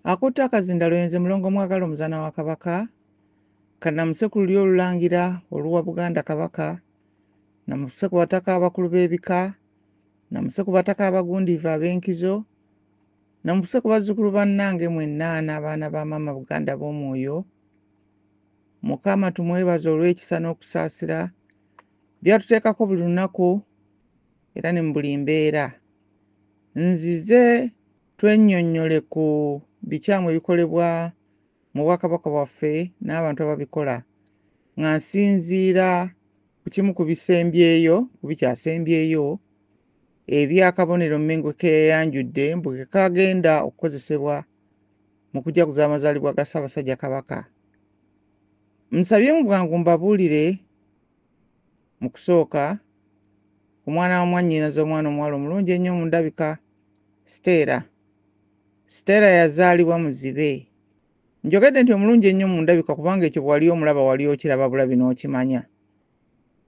Akutte akazinda Lwenze Mulongo Mwagala omuzaana wa Kabaka, kannamusekulu lyo olulangira oluwa Buganda Kabaka, namuseku bataka abakulu b'ebika, namuseku bataka abagundiivu ab'enkizo, namuseku bazzukulu bannange mwenna n'abaana ba maama Buganda b'omwoyo. Mukama tumwebaza olw'ekisa n'okusaasira byatuteekako buli lunaku era ne mu buli mbeera. Nzize twennyonnyole ku bikyamu ebikolebwa mu Bwakabaka bwaffe n'abantu ababikola, nga nsinziira ku kimu ku bikyasembyeyo eby'akabonero Mmengo ke yayanjudde mbu ke kagenda okukozesebwa mu kujaguza amazaalibwa ga Ssaabasajja Kabaka. Nsabye mu bwangu mbabuulire mu kusooka ku mwana wa mwannyinaze omwana omuwala omulungi ennyo mu ndabika, Stella. Stella yazaalibwa Muzibe. Njogedde nti omulungi ennyo mu ndabika kubanga ekyo bw'ali omulaba wali okiraba bulabi n'okimanya.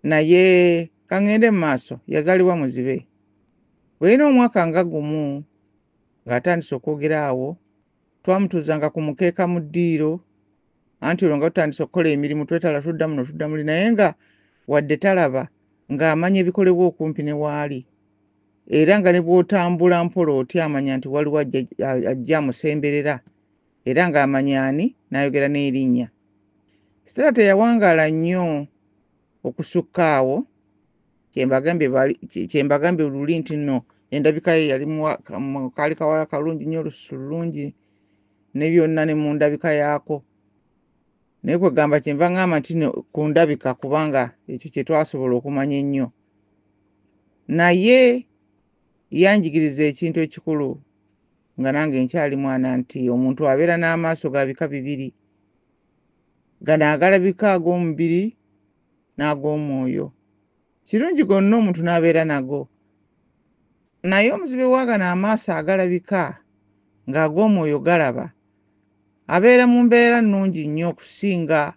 Naye kaŋŋende mu maaso, yazaalibwa Muzibe. Bweyina omwaka nga gumu ng'atandise okwogera awo, twamutuuzanga ku mukeeka mu ddiiro, anti olwo nga tutandise okukola emirimu twetala tuddamu n'otuddamu naye nga wadde talaba ng'amanya ebikolebwa okumpi ne waali. Era nga ne bw'otambula mpola otya amanya nti waliwo ajja amusemberera era ng'amanya ani n'ayogera n'erinnya. Stella teyawangaala nnyo okusukka awo, kyembagambye luli nti nno endabika ye yali kaali kawala kalungi nnyo, olususu lulungi ne byonna ne mu ndabika yaako. Naye kwegamba kyenva ngamba nti ku ndabika kubanga ekyo kye twasobola okumanya ennyo. Naye yanjigiriza ekintu ekikulu nga nange nkyali mwana nti omuntu abeera n'amaaso ga bika bibiri, gano agalabika ag'omubiri n'ag'omwoyo. Kirungi gonna omuntu n'abeera nago, naye omuzibe wa gano amaaso agalabika ng'ag'omwoyo galaba abeera mu mbeera nnungi nnyo okusinga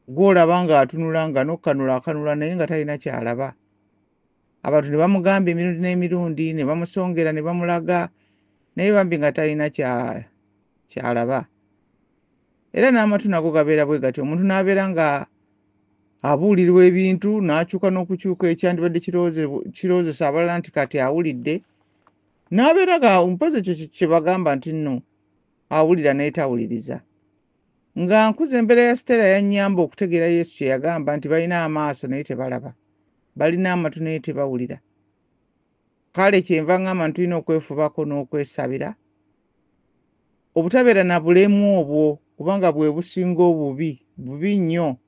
gw'olaba ng'atunula nga n'okkanula akanula naye nga talina ky'alaba. Abantu ne bamugamba emirundi n'emirundi, ne bamusongera ne bamulaga naye bambi nga talina ky'alaba. Era n'amatu nago gabeera bwe gatyo, omuntu n'abeera nga abuulirwa ebintu n'akyuka n'okukyuka ekyandibadde kiroozesa abalala nti kati awulidde, n'abeera mpozzi ekyo kye bagamba nti nno awulira naye tawuliriza. Nga nkuze embeera ya Stella yannyamba okutegeera Yesu kye yagamba nti balina amaaso naye tebalaba, balina amatu naye tebawulira. Kale kyenva ngamba nti tulina okwefubako n'okwesabira obutabeera na bulemu obwo kubanga bwe businga obubi, bubi nnyo.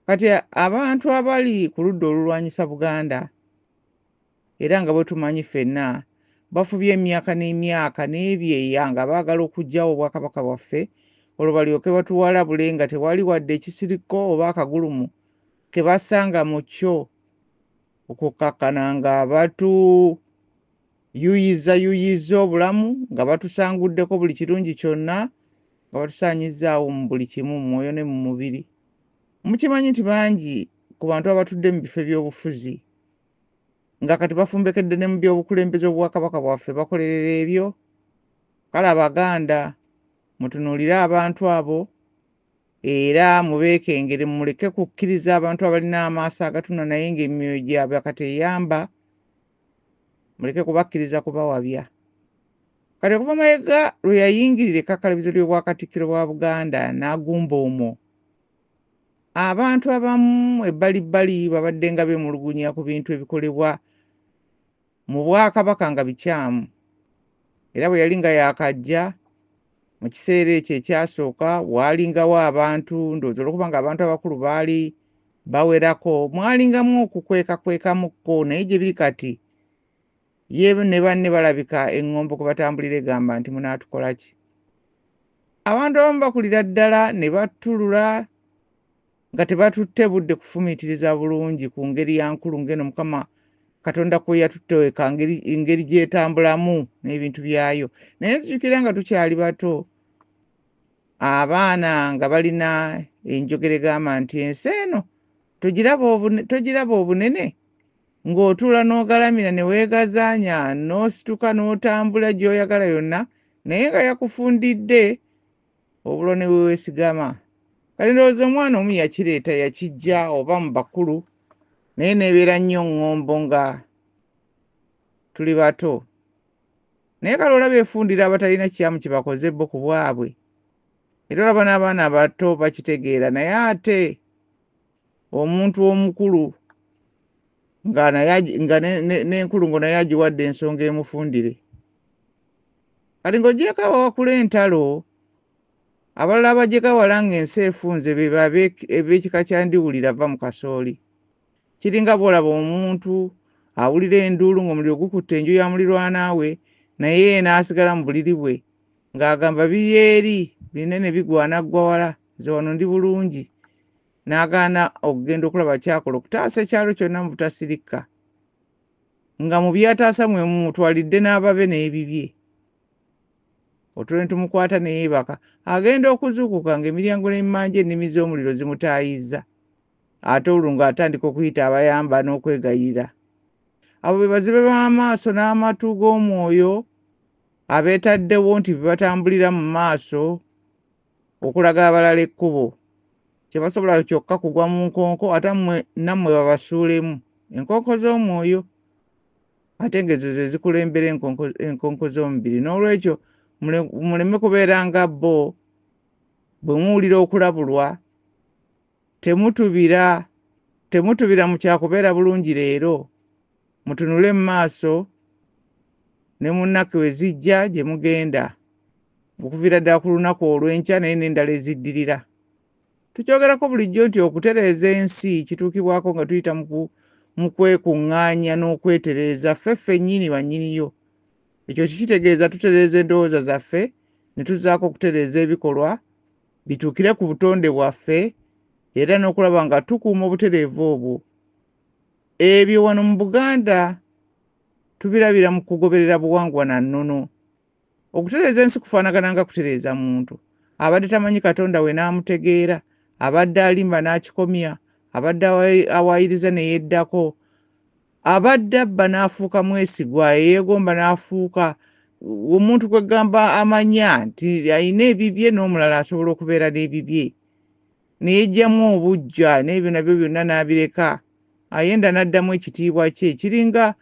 Kati abantu abali ku ludda olulwanyisa Buganda era nga bwe tumanyi ffenna bafubye emyaka n'emyaka n'ebyeya nga baagala okuggyawo Obwakabaka bwaffe olwo balyoke batuwalabule nga tewali wadde ekisiriko oba akagulumu ke basanga mu kyo okukkakkana nga batuyuyiza obulamu, nga batusanguddeko buli kirungi kyonna, nga batusaanyizzaawo mu buli kimu, mu mwoyo ne mu mubiri. Mukimanyi nti bangi ku bantu abatudde mu bifo eby'obufuzi nga kati bafumbekedde ne mu by'obukulembeze obwakabaka bwaffe bakolerera ebyo. Kale Abaganda mutunuulire abantu abo era mubeekengere, muleke kukkiriza abantu abalina amaaso agatuna naye ng'emyoyo gyabwe kateyamba, muleke kubakkiriza kubawabya. Kati okuva Mayiga lwe yayingirira ekkakalabizo ly'Obwakatikkiro bwa Buganda n'agumba omwo, abantu abamu ebbalibbali babadde nga beemulugunya ku bintu ebikolebwa mu Bwakabaka nga bikyamu. Era bwe yali nga yaakajja mu kiseera ekyo ekyasooka waalingawo abantu, ndowooza olw'okuba nga abantu abakulu baali bawerako, mwalingamu okukwekakwekamuko, naye gye biri kati ye ne banne balabika eŋŋombo kwe batambulira egamba nti munaatukola ki? Abantu abamu bakulira ddala ne battulula nga tebatutte budde kufumiitiriza bulungi ku ngeri ya nkulu ng'eno Mukama Katonda kwe yatuteeka engeri gy'etambulamu n'ebintu byayo. Naye nzijukira nga tukyali bato, abaana nga balina enjogera egamba nti ensi eno togiraba obunene, ng'otuula n'ogalamira ne weegazaanya n'osituka n'otambula gy'oyagala yonna naye nga yakufundidde obulo ne weweesigama. Kati ndowooza omwana omu yakireeta yakijja oba mu bakulu naye neebeera nnyo ŋŋombo nga tuli bato. Naye kale olaba efundira abatalina kyamu kye bakoze bo ku bwabwe. Era olaba n'abaana abato bakitegeera, naye ate omuntu omukulu nga n'enkulu ngo naye agiwadde ensonga emufundire. Kati ng'ogyeko abawakula entalo, abalala abagyeka wala ng'ensi efunze be ab'ekika kya Ndiwulira ava mu kasooli. Kiringa bw'olaba omuntu awulira enduulu ng'omuliro gukutte enju ya mulirwana we, naye ye n'asigala mu buliri bwe ng'agamba biri eri binene bigwana ggwa wala, nze wano ndi bulungi, n'agaana okugenda okulaba kyakola okutaasa ekyalo kyonna mu butasirikka, nga mu byataasa mwe mumutwalidde n'ababe n'ebibye. Otulo ne tumukwata ne yeebaka, agenda okuzuukuka ng'emiryango n'emmanja ennimi z'omuliro zimutaayizza, ate olwo ng'atandika okuyita abayamba n'okwegayirira. Abo be bazibe b'amaaso n'amatu g'omwoyo abeetaddewo nti bebatambulira mu maaso okulaga abalala ekkubo, kye basobola kyokka kugwa mu nkonko ate nammwe babasuulemu enkonko z'omwoyo, ate ng'ezo ze zikulembera enkonko z'omubiri. N'olwekyo muleme kubeera nga bo, bwe muwulira okulabulwa temutubira mu kyakubeera bulungi leero, mutunule mu maaso ne munnake we zijja gye mugenda, okuviira ddala ku lunaku olw'enkya naye n'endala eziddirira. Tukyogerako bulijjo nti okutereeza ensi kituukibwako nga tuyita mu kwekuŋŋaanya n'okwetereeza ffe ffennyini bannyiniyo. Ekyo kitegeeza tutereeza endowooza zaffe ne tuzzaako okutereeza ebikolwa bituukire ku butonde bwaffe era n'okulaba nga tukuuma obutereevu obwo. Ebyo wano mu Buganda tubirabira mu kugoberera buwangwa na nnono. Okutereeza ensi kufaanagana nga kutereeza muntu. Abadde tamanyi Katonda we n'amutegeera, abadde alimba n'akikomya, abadde awaayiriza ne yeddako, abadde abba n'afuuka mwesigwa, yeegomba n'afuuka omuntu kwe gamba amanya nti alina ebibye n'omulala asobola okubeera n'ebibye. Ne yeggyamu obujja n'ebyo nabyo byonna n'abireka, ayenda n'addamu ekitiibwa kye. Kiringa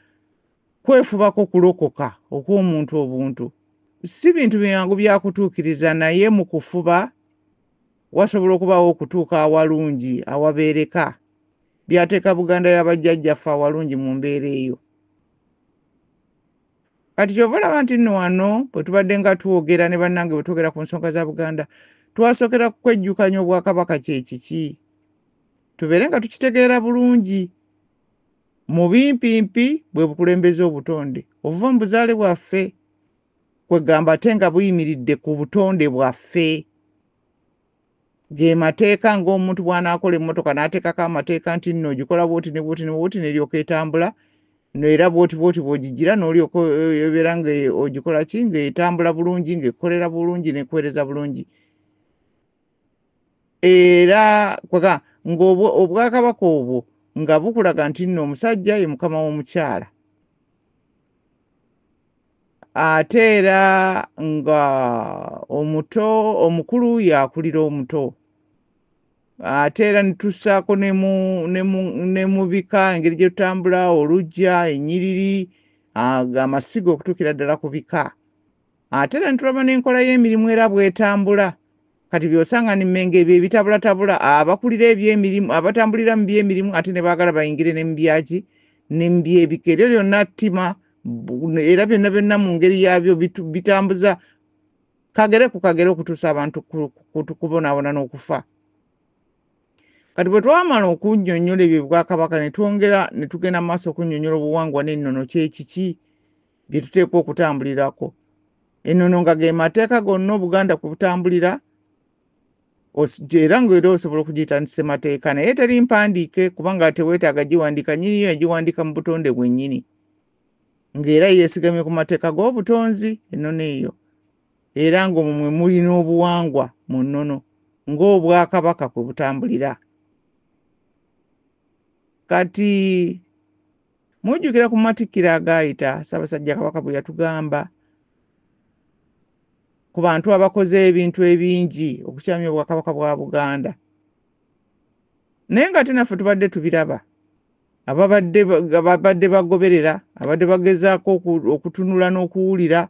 kwefubako kulokoka okw'omuntu obuntu. Si bintu byangu byakutuukiriza, naye mu kufuba wasobola okubaawo okutuuka awalungi awabeereka. Byateeka Buganda y'abajjajjaffe awalungi mu mbeera eyo. Kati kyova olaba nti nno wano bwe tubadde nga twogera ne bannange bwe twogera ku nsonga za Buganda, twasookera ku kwejjukanya Obwakabaka kye kiki. Tubeere nga tukitegeera bulungi. Mu bimpimpi bwe bukulembeze obutonde obuva mu buzaale bwaffe, kwegamba ate nga buyimiridde ku butonde bwaffe. Ge mateeka ng'omuntu bw'anaakola emmotoka n'ateekako amateeka nti nno ogikola bw'oti ne bw'oti ne bw'oti n'eryoka etambula, era bw'oti bw'ogigira n'olyoka obeera ng'ogikola ki ng'etambula bulungi, ng'ekolera bulungi n'ekuweereza bulungi. Era ng'Obwakabaka obwo nga bukulaga nti nno omusajja ye mukama w'omukyala. Ate era nga omukulu yakulira omuto. Ate era ne tussaako ne mu bika engeri gye tutambula, oluggya, ennyiriri, amasigo okutuukira ddala ku bika. Ate era ne tulaba n'enkola y'emirimu era bw'etambula. Kati by'osanga ne Mmengo ebyo ebitabulatabula, abakulira eby'emirimu, abatambulira mu by'emirimu ate ne baagala bayingire ne mu byaki ne mu by'ebika. Eryo lyonna ttima era byonna byonna mu ngeri yaabyo bitambuza kagere ku kagere okutuusa abantu kubonaabona n'okufa. Kati bwe twamala okunnyonnyola ebyo Bwakabaka ne twongera ne tugenda mu maaso okunnyonnyola obuwangwa n'ennono kye kiki bye tuteekwa okutambulirako. Ennono nga ge mateeka gonna Obuganda ku butambulira, era ng'era osobola okugiyita nti ssemateeka, naye teri mpandiike kubanga teweetaaga giwandiika, nnyiniyo yagiwandiika mu butonde bwennyini, ng'era yeesigamye ku mateeka g'obutonzi ennono eyo. Era ng'omwo mwe mulina obuwangwa mu nnono ng'Obwakabaka kwe butambulira. Kati mujjukira ku Matikkira agaayita Ssaabasajja Kabaka bwe yatugamba ku bantu abakoze ebintu ebingi okukyamya obwakabaka bwa Buganda. Naye nga ate naffe tubadde tubiraba ababadde bagoberera abadde bagezaako okutunula n'okuwulira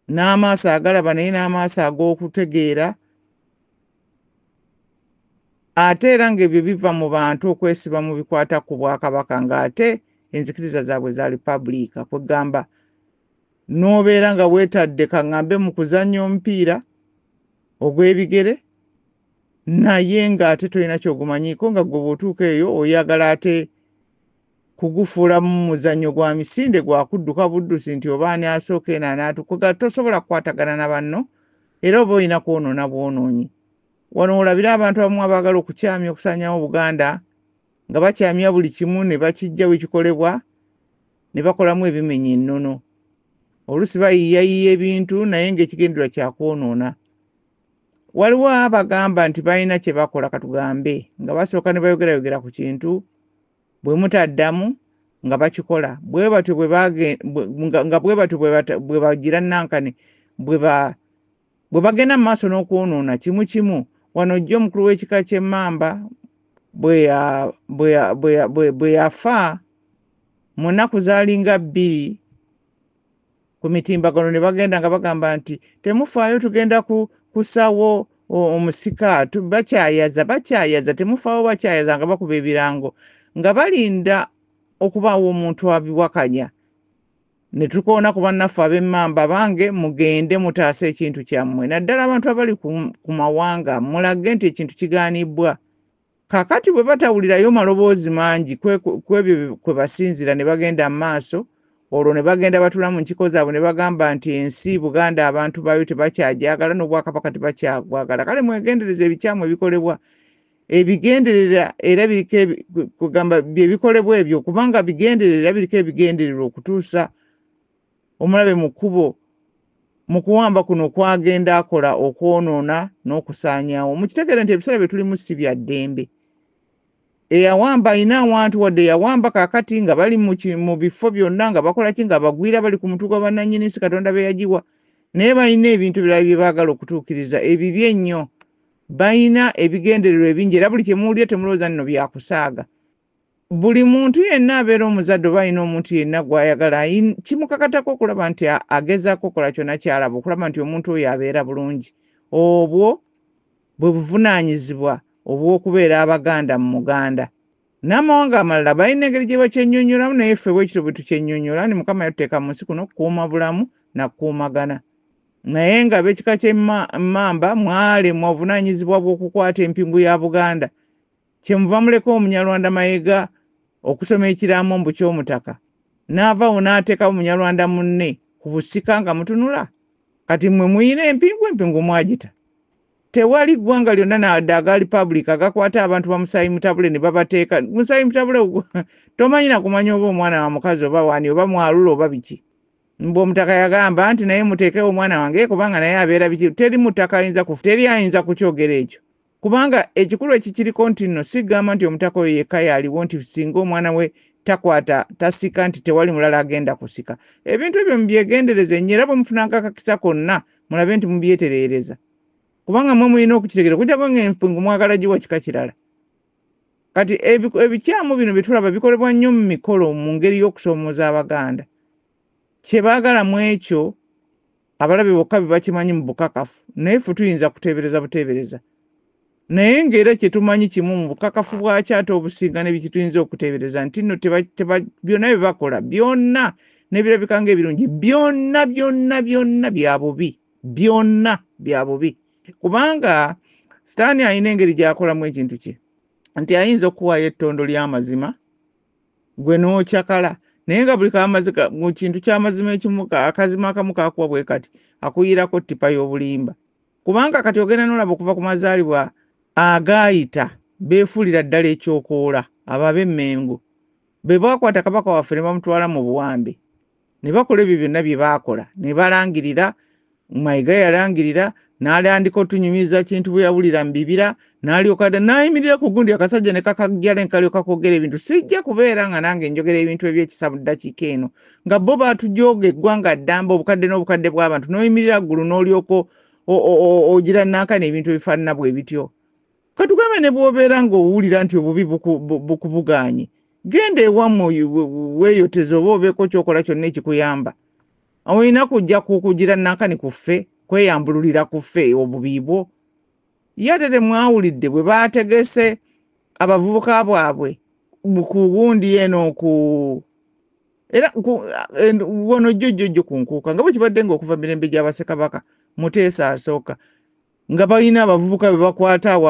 n'amaaso agalaba naye n'amaaso ag'okutegeera, ate era ng'ebyo biva mu bantu okwesiba mu bikwata ku bwakabaka ng'ate enzikiriza zaabwe za Republika kwegamba n'obeera nga weetadde kaŋŋambe mu kuzannya omupiira ogw'ebigere naye ng'ate tolina kyogumanyiiko nga gwe bw'otuuka eyo oyagala ate kugufuula mu muzannyo gwa misinde gwa kudduka buddusi nti oba ani asooka eno anaatukuga tosobola kukwatagana na banno era oba olina kwonoona bwonoonyi. Wano olabira abantu abamu abaagala okukyamya okusaanyawo Buganda nga bakyamya buli kimu ne bakijja wekikolebwa ne bakolamu ebimenya ennono. Oluusi bayiyayiya ebintu naye ng'ekigendererwa kya kwonoona. Waliwo abagamba nti balina kye bakola katugambe nga basooka ne bayogerayogera ku kintu bwe mutaddamu nga bakikola bwe batyo bwe bagira nankane bwe bagenda mu maaso n'okwonoona kimu kimu. Wano jjo omukulu w'ekika ky'Emmamba bwe yafa mu nnaku zaalinga 2 ku mitimbagano ne bagenda nga bagamba nti temufaayo tugenda kusawo omusika bakyayaza temufaawo bakyayaza nga bakuba ebirango nga balinda okubaawo omuntu abiwakanya. Ne tukoona ku bannaffe ab'Emmamba bange mugende mutaasa ekintu kyammwe naddala abantu abali ku mawanga mulage nti ekintu kigaanibbwa. Kaakati bwe batawulirayo maloboozi mangi kwebyo kwe basinzira ne bagenda mu maaso olwo ne bagenda batula mu nkiko zaabwe ne bagamba nti ensi Buganda abantu bayo tebakyajagala n'obwakabaka tebakyagwagala. Kale mwegendereze ebikyamu ebikolebwa ebigenderera era kugamba bye bikolebwa ebyo kubanga bigenderera biriko ebigendererwa okutuusa omulabe mu kkubo mu kuwamba kuno kwagenda akola okwonoona n'okusaanyaawo. Mukitegeere nti ebiseera bye tulimu si bya ddembe. Eyawamba ayina awantu wadde yawamba kaakati nga bali mu bifo byonna nga bakola ki nga bagwira bali ku mutwe gwa bannannyini nsi Katonda be yagiwa naye balina ebintu birala bye baagala okutuukiriza ebibi ennyo. Balina ebigendererwa ebingi era buli kye muwulira temulowooza nno byakusaaga. Buli muntu yenna abeera omuzadde oba alina omuntu yenna gw'ayagala kimukakatako okulaba nti agezaako okukola kyonna kyalaba okulaba nti omuntu oyo abeera bulungi. Obwo bwe buvunaanyizibwa obw'okubeera Abaganda mu Muganda. N'amawanga amalala balina engeri gye bakyennyonnyolamu naye ffe bwekityo bwe tukyennyonnyola ni Mukama yatuteeka mu nsi kuno kukuuma bulamu na kukuumagana. Naye nga ab'ekika ky'Emmamba mwalemwa obuvunaanyizibwa bw'okukwata empingu ya Buganda. Kyemuva muleka Omunyarwanda Mayiga okusoma ekiraamo mbu ky'omutaka n'avaawo n'ateekawo Munyarwanda munne ku busika nga mutunula. Kati mmwe muyina empingu mwagita. Tewali ggwanga lyonna nadde aga Republika agakwata abantu ba Musaayi Mutabule ne babateeka. Musaayi Mutabule tomanyi na kumanya oba omwana wa mukazi oba wani oba mwalula oba biki. Mbwe omutaka yagamba nti naye muteekewo omwana wange kubanga naye abeera biki. Teri mutaka ayinza kukyogera ekyo. Kubanga ekikulu ekikiriko nti nno sigamba nti omutaka oyo yekka yaliwo nti singa omwana we takwata tasika nti tewali mulala agenda kusika. Ebintu ebyo mubyegendereze nnyo era bwe mufunanga akakisa konna mulabe nti mubyetereereza. Kubanga mwe mulina okukitegeera kujjako ng'empingu mwagala giwa kika kirala. Kati ebikyamu bino bye tulaba bikolebwa nnyo mu mikolo mu ngeri y'okusoomooza Abaganda. Kye baagala mu ekyo abalabe bokka bakimanyi mu bukakafu naye ffe tuyinza kuteebereza buteebereza. Naye ng'era kye tumanyi kimu mu bukakafu bwakyo ate obusinga ne biki tuyinza okuteebereza nti nno byonna bye bakola byonna n'ebirabika ng'ebirungi byonna bya bubi. Byonna bya bubi. Kubanga Sitaani alina engeri gy'akolamu ekintu kye nti ayinza okuwaayo ettondo ly'amazima gwe n'okyakala naye nga buli mu kintu ky'amazima ekimu akazima akamu kaakuwa bwe kati akuyirako ttipa y'obulimba. Kubanga kati ogenda n'olaba okuva ku mazaalibwa agaayita beefuulira ddala ekyokoola ab'Emmengo be bakwata kabaka waffe ne bamutwala mu buwambe ne bakola ebyo byonna bye baakola ne balangirira Mayiga yalangirira n'alandika otunyumiza kintu bwe yawulira mu bibira n'alyoka n'ayimirira ku gundi akasajja ne kakajjala enkalyoka kwogera ebintu sijja kubeera nga nange njogera ebintu ebyekisa mu ddakiika eno nga bo baatujooga eggwanga ddamba obukadde n'obukadde bw'abantu n'oyimirira ggulu n'olyoko ogira nankani ebintu ebifaanana bwe bityo katugambe ne bw'obeera ng'owulira nti obubi bukubuganye genda ewammwe weeyoteza oba obeeko kyokola kyonna ekikuyamba olina kujja kukugira nankani kuffe kweyambululira kuffe obubiibwo ye ate temwawulidde bwe baategese abavubuka bwabwe ku gundi eno era wono jjojjojjo ku nkuuka nga bwe kibadde ng'okuva mirembe gy'abasekabaka Muteesa asooka nga balina abavubuka be bakwata awo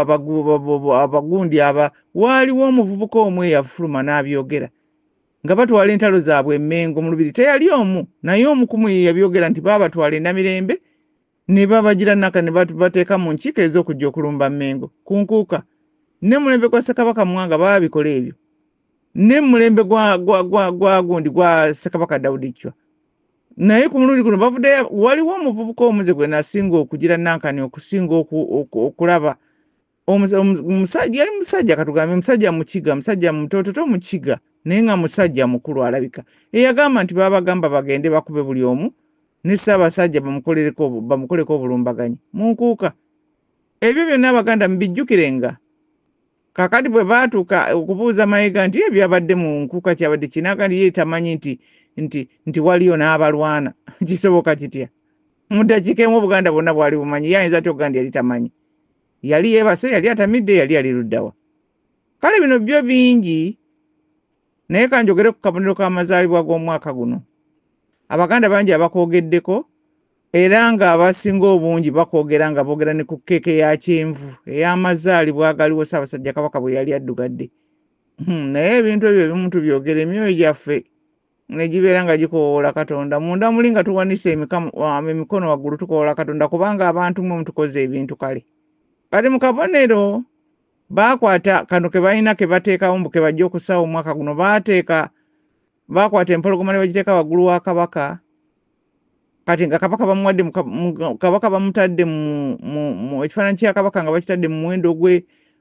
abagundi aba waaliwo omuvubuka omu eyafuluma n'abyogera nga batwala entalo zaabwe Mmengo mu lubiri teyali omu naye omukumu ye yabyogera nti baabatwala e Namirembe ne babagira naka ne bateeka mu nkiiko ez'okujja okulumba Mmengo ku nkuuka ne mulembe gwa Ssekabaka Mwanga baabikola ebyo ne mulembe gwa gundi gwa Ssekabaka Daudi Chwa naye ku mulundi guno bavudde waliwo omuvubuka omuze gwe nasinga okugira nankani okusinga okulaba omusajja yali musajja katugambe musajja mukiga musajja mutoototo mukiga naye nga musajja mukulu alabika eyagamba nti babagamba bagende bakube buli omu ne Ssaabasajja bamukoleko obulumbaganyi mu nkuuka ebyo byonna Abaganda mbijjukirenga kakati bwe baatuuka okubuuza Mayiga nti ebyabadde mu nkuuka kyabadde kinaga ye tamanyi nti waliyo n'abalwana kisoboka kitya mu ddakiika emu Obuganda bwonna bwali bumanyi yayinza ati Oganda yali tamanyi yali yeebase yali atamidde yali aluddawa kale bino byo bingi naye kanjogere ku kabonero k'amazaalibwa g'omwaka guno Abaganda bangi abakoogeddeko era nga abasinga obungi bakoogera nga boogera ne ku keeke ya kyenvu ey'amazaalibwa agaliwo Ssaabasajja Kabaka bwe yali addugadde naye ebintu ebyo ebimu tubyogera emyoyo gyaffe ne gibeera nga gikoowoola Katonda munda muli nga tuwanise emikono waggulu tukoowoola Katonda kubanga abantu mwe mutukoze ebintu kale kati mu kabonero baakwata kano ke balina ke bateekawo mbu ke bajja okussaawo omwaka guno baakwata empologoma ne bagiteeka waggulu wa Kabaka kati nga Kabaka bamuwadde Kabaka bamutadde mu ekifaananyi kya Kabaka nga bakitadde mu muwendo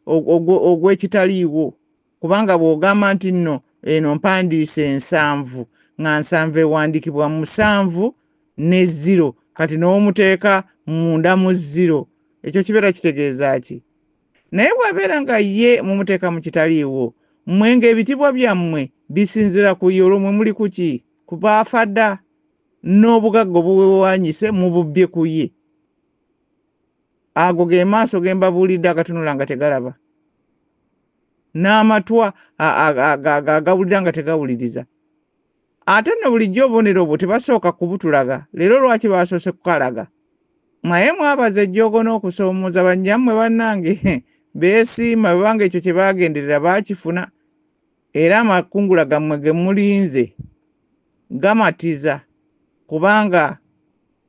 ogw'ekitaliiwo kubanga bw'ogamba nti nno eno mpandiise 7 nga 7 ewandiikibwa 7 ne 0 kati n'omuteeka munda mu 0 ekyo kibeera kitegeeza ki naye bw'abeera nga ye mumuteeka mu kitaliiwo mmwe ng'ebitibwa byammwe bisinzira ku ye olwo mwe muli ku ki ku baafadda n'obugagga obuwewanyise mububbye ku ye ago ge maaso ge mbabuulidde agatunula nga tegalaba n'amatwa agawulira nga tegawuliriza ate ne bulijjo obubonero obwo tebasooka kubutulaga leero lwaki basoose kukalaga naye mwabaza ejjoogo n'okusoomooza bannyammwe bannange beesiima bwebanga ekyo kye baagenderera baakifuna era amakungula gammwe ge mulinze gamatiza kubanga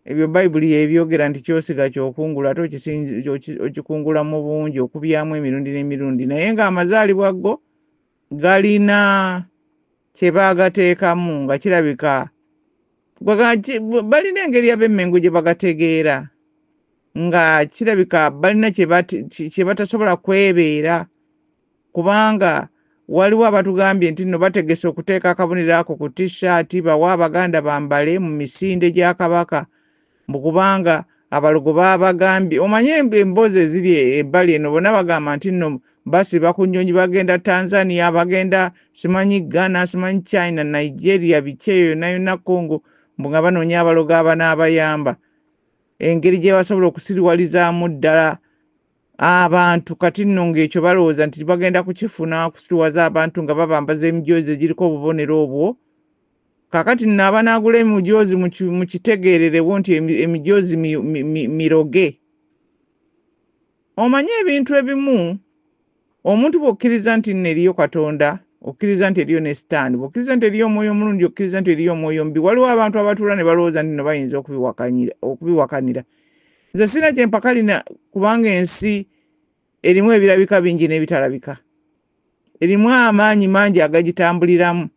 ebyo Bayibuli yebyogera nti kyosiga kyokungula ate okikungula mu bungi okubyamu emirundi n'emirundi naye ng'amazaalibwa go galina kye baagateekamu nga kirabika balina engeri ab'Emmengo gye bagategeera nga kirabika balina kye batasobola kwebeera kubanga waliwo abatugambye nti nno bategese okuteeka akabonero ako ku t-shirt bawa Abaganda bambale mu misinde gya Kabaka kubanga abalogo babagambye omanye emboozi eziri ebbali eno bonna bagamba nti nno basiba ku nnyonyi bagenda Tanzania bagenda simanyi Ghana simanyi China Nigeria bikyeyo yonna Congo nga banoonya abalogo abanaabayamba engeri gye basobola okusiriwalizaamu ddala abantu kati nno ng'ekyo balowooza nti bagenda kukifuna kusiriwaza abantu nga babambaza emijoozi egiriko obubonero obwo kakati nno abanaagula emijoozi mukitegeererewo nti emijoozi miroge omanye ebintu ebimu omuntu bw'okkiriza nti nno eriyo Katonda okkiriza nti eriyo ne Sitaani bw'okkiriza nti eriyo omwoyo omulungi okkiriza nti eriyo omwoyo omubi waliwo abantu abatuula ne balowooza nti nno bayinza okubiwakanira nze sina kye mpakalina kubanga ensi erimu ebirabika bingi n'ebitalabika erimu amaanyi mangi agagitambuliramu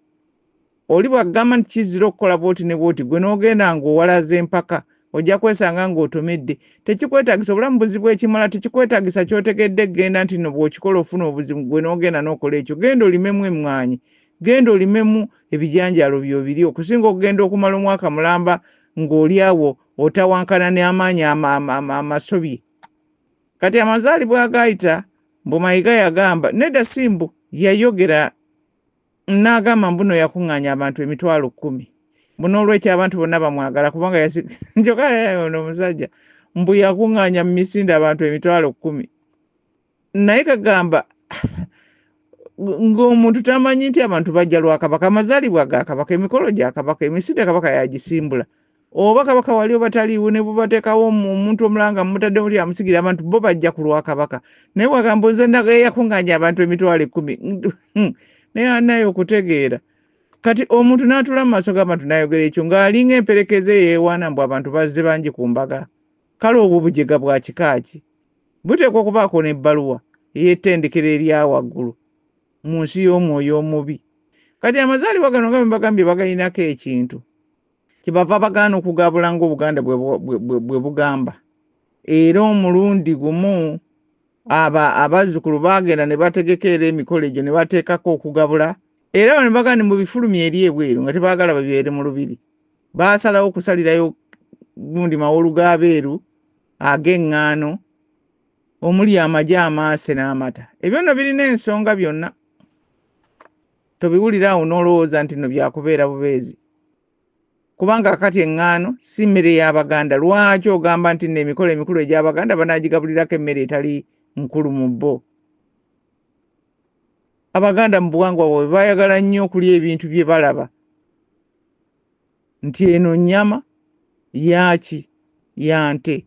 oli bw'agamba nti kizira okukola bwoti ne bwoti gwe n'ogenda ng'owalaza empaka ojja kwesanga ng'otomedde. Tekikwetaagisa obulamu buzibu ekimala, tekikwetaagisa ky'otegedde genda nti no bw'okikola ofuna obuzibu gwe n'ogenda n'okola ekyo. Genda olimemu emmwanyi, genda olimemu ebijanjaalo by'obiri okusinga okugenda okumala omwaka mulamba ng'oli awo otawankana n'amaanyi amasobye. Kati amazaalibwa agayita mbu Mayiga yagamba nedda simbu yayogera n'agamba mbuno yakuŋŋaanya abantu 10,000. Buno olwekyo abantu bonna bamwagala kubanga njogala ono omusajja mbu yakuŋŋaanya mu misinde abantu 10,000. Naye kagamba ng'omuntu tamanyi nti abantu bajja lwa Kabaka, amazaalibwa ga Kabaka, emikolo gya Kabaka, emisinde Kabaka yagisimbula. Oba Kabaka wali oba taliiwo ne bubateekawo omuntu omulanga mutadde muli amusigira abantu bo bajja ku lwa Kabaka. Naye wagamba nze yakuŋŋaanya abantu 10,000. Naye naye okutegeera. Kati omuntu n'atula mu maaso g'abantu n'ayogera ekyo ng'alinga emperekeze yeewaana mbu abantu bazze bangi ku mbaga. Kale obwo bujega bwa kikaaki. Buteekwa okubaako n'ebbaluwa ey'ettendekero erya waggulu mu nsi y'omwoyo omubi. Kati amazaalibwa gano nga bagambye bagalinako ekintu. Kyebava bagaana okugabula ng'Obuganda bwe bugamba. Era omulundi gumu abazzukulu baagenda ne bategekera emikolo egyo ne bateekako okugabula. Era ne bagana mu bifulumya eri ebweru nga tebaagala babyere mu lubiri. Baasalawo okusalirayo gundi mawolu g'abeeru ag'eŋŋaano omuli amagi amaase n'amata. Ebyo nno birina ensonga byonna. Tobiwulira awo n'olowooza nti no byakubeera bubeezi. Kubanga kati eŋŋaano si mmere y'Abaganda. Lwaki ogamba nti n'emikolo emikulu egy'Abaganda banaagigabulirako emmere etali nkulu mu bo? Abaganda mu buwangwa bwe baayagala nnyo okulya ebintu bye balaba nti eno nnyama yaaki ya nte,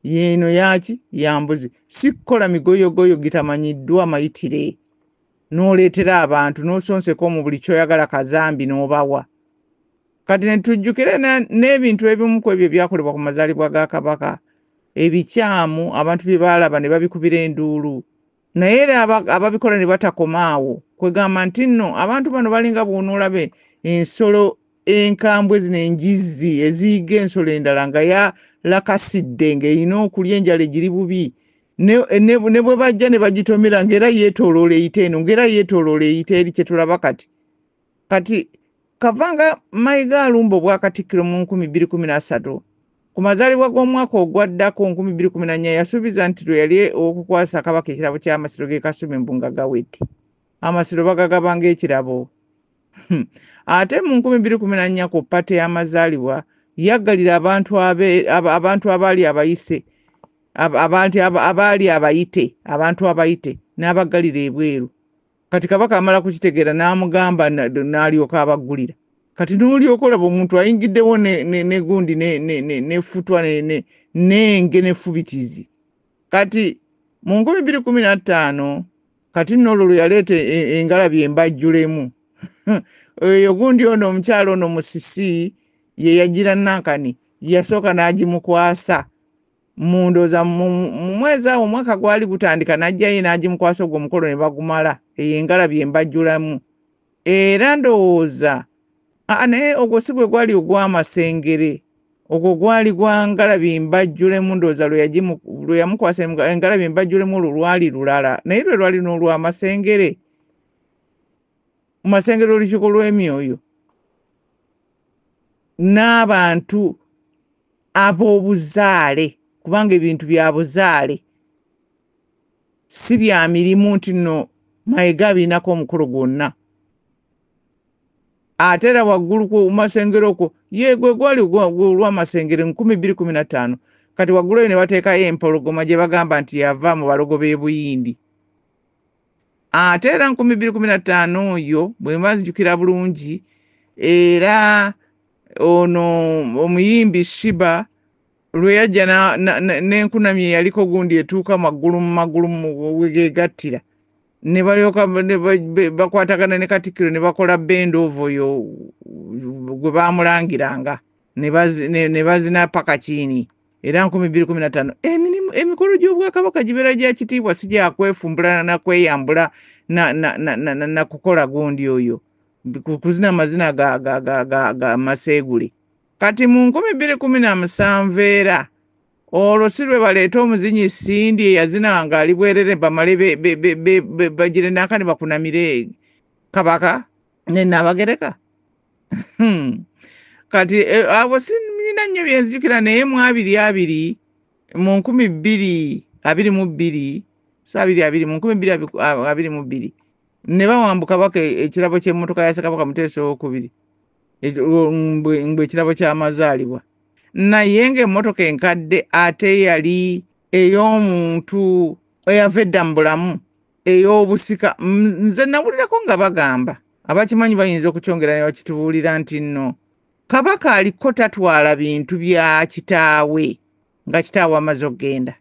yeeno yaaki ya mbuzi. Si kukola migoyogoyo gitamanyiddwa mayitire n'oleetera abantu n'osonseka mu buli kyoyagala kazambi n'obawa. Kati ne tujjukire n'ebintu ebimu ku ebyo byakolebwa ku mazaalibwa ga Kabaka ebikyamu abantu bye baalaba ne babikubira enduulu. Naye era ababikola ne batakomaawo kwegamba nti nno abantu bano balinga bw'onoolabe ensolo enkambwe zino enjizzi eziyiga ensolo endala nga yalakasidde ng'erina okulya enjala egiri bubi ne bwe bajja ne bagitomera ng'era yeetooloola eyite eno ng'era yeetooloola eyite eri kye tulaba kati. Kati Kavanga Mayiga alumba obwakatikkiro mu 2013 ku mazaalibwa g'omwaka ogwaddako 2014 yasuubiza nti lwe yali okukwasa Kabaka ekirabo ky'amasiro g'e Kasubi mbu nga gawedde. Amasiro bagagaba ng'ekirabo. Ate mu 2014 ku ppate y'amazaalibwa yaggalira abantu abaali abayise abaali abayite abantu abayite n'abaggalira ebweru. Kati Kabaka amala kukitegeera n'amugamba n'alyoka abaggulira. Kati n'olyoka olaba omuntu ayingiddewo ne gundi n'effutwa n'enge n'effubitizi. Kati mu 2015 kati nno olwo yaleeta engalabi embajjulemu. Eyo gundi ono omukyalo ono Musisi ye yagira Nankani yasooka n'agimukwasa mu ndooza mu mwezi awo omwaka gwali gutandika n'ajjayo n'agimukwasa ogwo omukolo ne bagumala eyo engalabi embajjulamu. Era ndowooza naye ogwo si gwe gwali ogw'amasengere, ogwo gwali gwa ngalabi embajjulemu. Ndowooza lwe yamukwasa engalabi embajjulemu olwo lwali lulala, naye lwe lwali n'olw'amasengere. Mu masengere olukiiko lw'emyoyo n'abantu ab'obuzaale, kubanga ebintu bya buzaale si bya mirimu nti nno Mayiga abiinako omukolo gwonna. Ate era waggulu ku masengere okwo gwe gwali olw'amasengere 2015. Kati waggulu eyo ne bateekayo empologoma gye bagamba nti yava mu balogo b'e Buyindi. Ate era 2015 oyo bwe mbazijukira bulungi, era ono omuyimbi Shiba lwe yajja n'enkunamye eyaliko gundi etuuka magulu wegegattira ne balyoka bakwatagana ne Katikkiro ne bakola bendoovu oyo gwe baamulangiranga ne bazina paka kiini. Era 2015 emikolo gy'Obwakabaka gibeera gya kitiibwa, si gya kwefumbula na kweyambula na kukola gundi oyo kuzina amazina ga maseegule. kati mu 2017 era olwo si lwe baleeta omuzinyi Sindi eyazinanga ali bwerere bamale bagire nakani bakunamire kabaka ne Nabagereka. Kati abo sinina nnyo byenzijukira naye mu 2020 mu 2022 mu 2022 ne bawambuka baka ekirabo ky'emmotoka ya Ssekabaka Muteesa II mgbe ekirabo ky'amazaalibwa naye ng'emmotoka enkadde ate yali ey'omuntu eyava edda mu bulamu ey'obusika. Nze nawulirako nga bagamba abakimanyi bayinza okukyongera ne bakitubuulira nti nno kabaka aliko tatwala bintu bya kitaawe nga kitaawe amaze okgenda.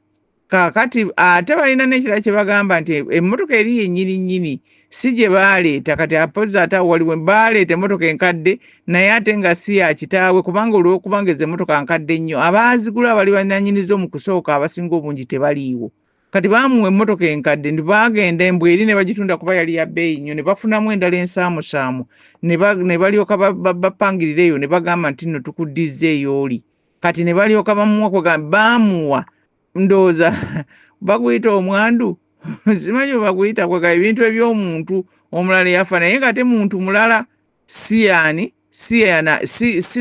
Kaakati ate balina n'ekirala kye bagamba nti emmotoka eri yennyini nnyini si gye baaleeta, kati apozi ate awo waliwo baaleeta emmotoka enkadde naye ate nga si ya kitaawe, kubanga olw'okubanga ezo emmotoka nkadde nnyo abaazigula bali bananyinizo mu kusooka abasinga obungi tebaliiwo. Kati baamuwa emmotoka enkadde ndi baagenda embwa eri ne bagitunda kuba yali ya bbeeyi nnyo ne bafunamu endala ensaamusaamu ne balyoka bapangirira eyo ne bagamba nti nno tukuddiza ey'oli. Kati ne balyoka bamuwa baamuwa ndowooza baguyita omwandu simanyi bwe baguyita kwega ebintu eby'omuntu omulala yafa naye nga te muntu mulala si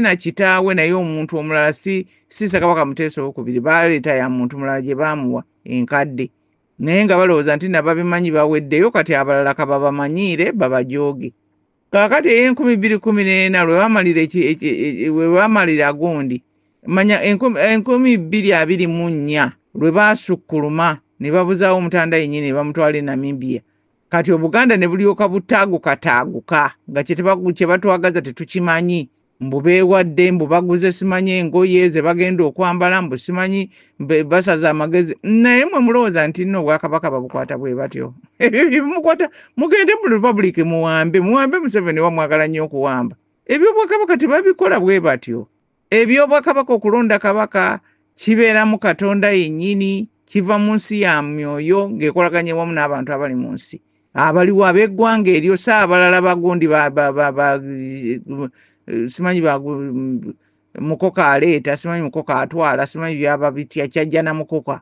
na kitaawe naye omuntu omulala si Ssekabaka Muteesa II baleeta ya muntu mulala gye baamuwa enkadde naye nga balowooza nti nababimanyi baweddeyo kati abalala kababamanyiire babajooge. Kaakati e2014 lwe bamalira gundi manya 2024 lwe baasukkuluma ne babuzaawo omutanda yennyini ne bamutwala e Namibia. Kati Obuganda ne bulyoka butaaguka nga kye batwagaza tetukimanyi mbu beewadde mbu baguze simanyi engoye ze bagenda okwambala mbu simanyi basaza amagezi naye mwe mulowooza nti nno Obwakabaka babukwata bwe batyo. Ebyo byemukwata mugende mu Republic muwambe Museveni wamwagala nnyo okuwamba. Eby'Obwakabaka tebabikola bwe batyo. Eby'Obwakabaka okulonda kabaka kibeera mu Katonda yennyini, kiva mu nsi ya myoyo ng'ekolaganye wamu n'abantu abali mu nsi abaliwo ab'eggwanga eryo saabalala bagundi simanyi mukoka aleeta simanyi mukoka atwala simanyi byaba bitya kyajja na mukoka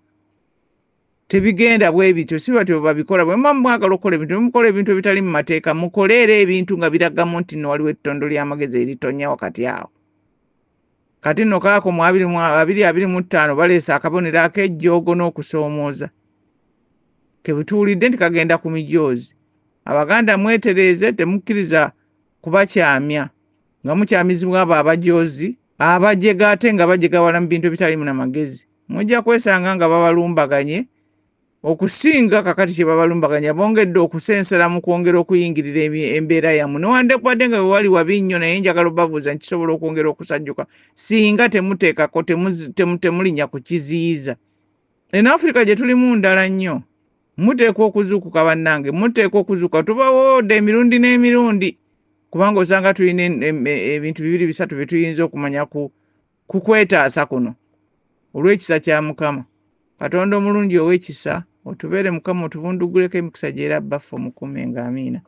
tebigenda bwe bityo si batyo babikola bwe mwagala okukola ebintu mukola ebintu ebitali mu mateeka mukoleera ebintu nga biragamu nti nno waliwo ettondo ly'amagezi eritonya wakati awo. Kati nno kaako mu 2025 baleese akabonero ak'ejjoogo n'okusoomooza kebutuulidde nti kagenda ku mijoozi. Abaganda mwetereeze temukkiriza kubakyamya nga mukyamizibwa abo abajoozi abajega ate nga bajega wala mu bintu ebitalimu n'amagezi. Mujja kwesanga nga babalumbaganye okusinga kakati kye babalumbaganya bongedde okusensera mu kwongera okuyingirira embeera yammwe newandekubadde nga wewali wabi nnyo naye njagala obabuuza nkisobola okwongera okusajjuka singa temuteekako temulinnya ku kiziyiza. Eno Africa gye tulimu ndala nnyo muteekwa okuzuukuka bannange muteekwa okuzuukuka tubawoodde emirundi n'emirundi kubanga osanga tulina ebintu 2-3 bye tuyinza okumanya ku kwetaasa kuno olw'ekisa kya Mukama. Katonda omulungi ow'ekisa otubeere Mukama otubunduguleko emikisa gy'era baffe omukuumenga amiina.